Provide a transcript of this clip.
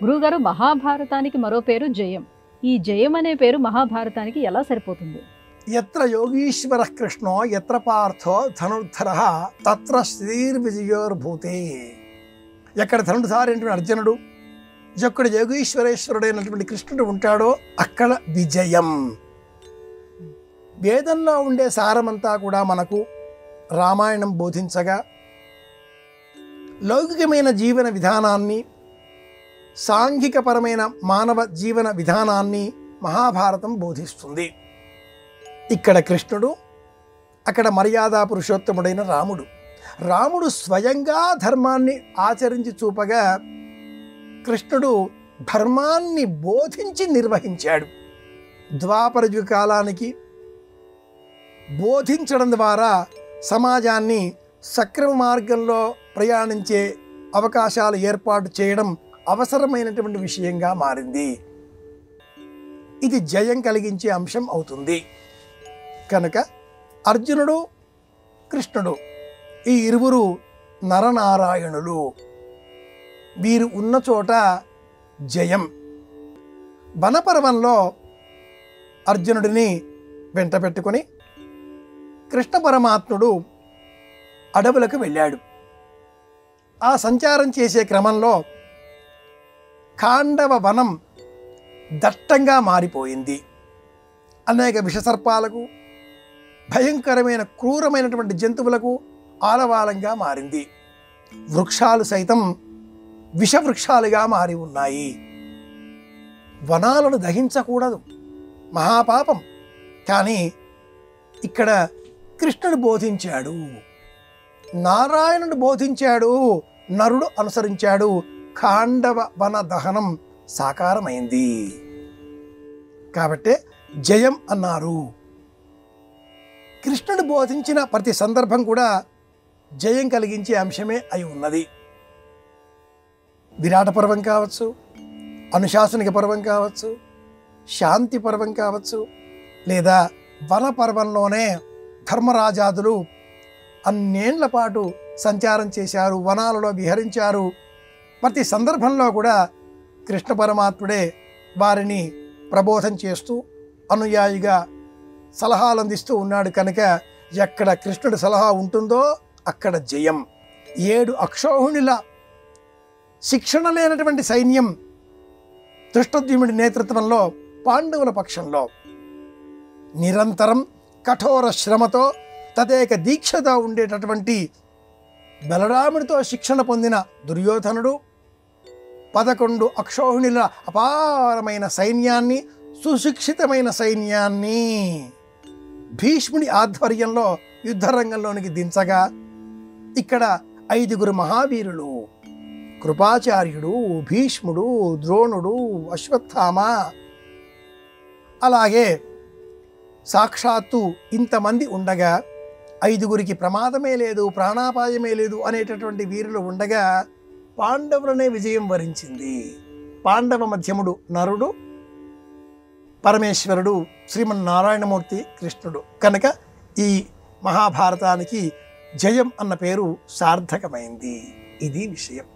గురువుగారు, మహాభారతానికి మరో పేరు జయం. ఈ జయం అనే పేరు మహాభారతానికి ఎలా సరిపోతుంది? ఎత్ర యోగీశ్వర కృష్ణో ఎత్ర పార్థో ధనుర్ధర తత్ర శ్రీర్విజయోర్భూతే. ఎక్కడ ధనుర్ధారైనటువంటి అర్జునుడు, ఎక్కడ యోగీశ్వరేశ్వరుడైనటువంటి కృష్ణుడు ఉంటాడో అక్కడ విజయం. వేదంలో ఉండే సారమంతా కూడా మనకు రామాయణం బోధించగా, లౌకికమైన జీవన విధానాన్ని, సాంఘికపరమైన మానవ జీవన విధానాన్ని మహాభారతం బోధిస్తుంది. ఇక్కడ కృష్ణుడు, అక్కడ మర్యాదా పురుషోత్తముడైన రాముడు. రాముడు స్వయంగా ధర్మాన్ని ఆచరించి చూపగా, కృష్ణుడు ధర్మాన్ని బోధించి నిర్వహించాడు. ద్వాపర యుగ కాలానికి బోధించడం ద్వారా సమాజాన్ని సక్రమ మార్గంలో ప్రయాణించే అవకాశాలు ఏర్పాటు చేయడం అవసరమైనటువంటి విషయంగా మారింది. ఇది జయం కలిగించే అంశం అవుతుంది. కనుక అర్జునుడు, కృష్ణుడు ఈ ఇరువురు నరనారాయణులు. వీరు ఉన్న చోట జయం. వనపర్వంలో అర్జునుడిని వెంట పెట్టుకొని కృష్ణ పరమాత్ముడు అడవులకు వెళ్ళాడు. ఆ సంచారం చేసే క్రమంలో ఖాండవ వనం దట్టంగా మారిపోయింది. అనేక విషసర్పాలకు, భయంకరమైన క్రూరమైనటువంటి జంతువులకు ఆలవాలంగా మారింది. వృక్షాలు సైతం విషవృక్షాలుగా మారి ఉన్నాయి. వనాలను దహించకూడదు, మహాపాపం. కానీ ఇక్కడ కృష్ణుడు బోధించాడు, నారాయణుడు బోధించాడు, నరుడు అనుసరించాడు. ఖాండవ వన దహనం సాకారమైంది. కాబట్టే జయం అన్నారు. కృష్ణుడు బోధించిన ప్రతి సందర్భం కూడా జయం కలిగించే అంశమే అయి ఉన్నది. విరాట పర్వం కావచ్చు, అనుశాసనిక పర్వం కావచ్చు, శాంతి పర్వం కావచ్చు, లేదా వన పర్వంలోనే ధర్మరాజాదులు అన్నేళ్ల పాటు సంచారం చేశారు, వనాలలో విహరించారు. ప్రతి సందర్భంలో కూడా కృష్ణ పరమాత్ముడే వారిని ప్రబోధం చేస్తూ అనుయాయిగా సలహాలు అందిస్తూ ఉన్నాడు. కనుక ఎక్కడ కృష్ణుడి సలహా ఉంటుందో అక్కడ జయం. 7 అక్షోహిణుల శిక్షణ లేనటువంటి సైన్యం ధృష్టద్యుమ్నుడి నేతృత్వంలో పాండవుల పక్షంలో నిరంతరం కఠోర శ్రమతో తదేక దీక్షతో ఉండేటటువంటి బలరాముడితో శిక్షణ పొందిన దుర్యోధనుడు 11 అక్షోహిణుల అపారమైన సైన్యాన్ని, సుశిక్షితమైన సైన్యాన్ని భీష్ముడి ఆధ్వర్యంలో యుద్ధరంగంలోనికి దించగా, ఇక్కడ 5 మహావీరులు, కృపాచార్యుడు, భీష్ముడు, ద్రోణుడు, అశ్వత్థామ, అలాగే సాక్షాత్తు ఇంతమంది ఉండగా 5 ప్రమాదమే లేదు, ప్రాణాపాయమే లేదు అనేటటువంటి వీరులు ఉండగా పాండవులనే విజయం వరించింది. పాండవ మధ్యముడు నరుడు, పరమేశ్వరుడు శ్రీమన్నారాయణమూర్తి కృష్ణుడు. కనుక ఈ మహాభారతానికి జయం అన్న పేరు సార్థకమైంది. ఇది విషయం.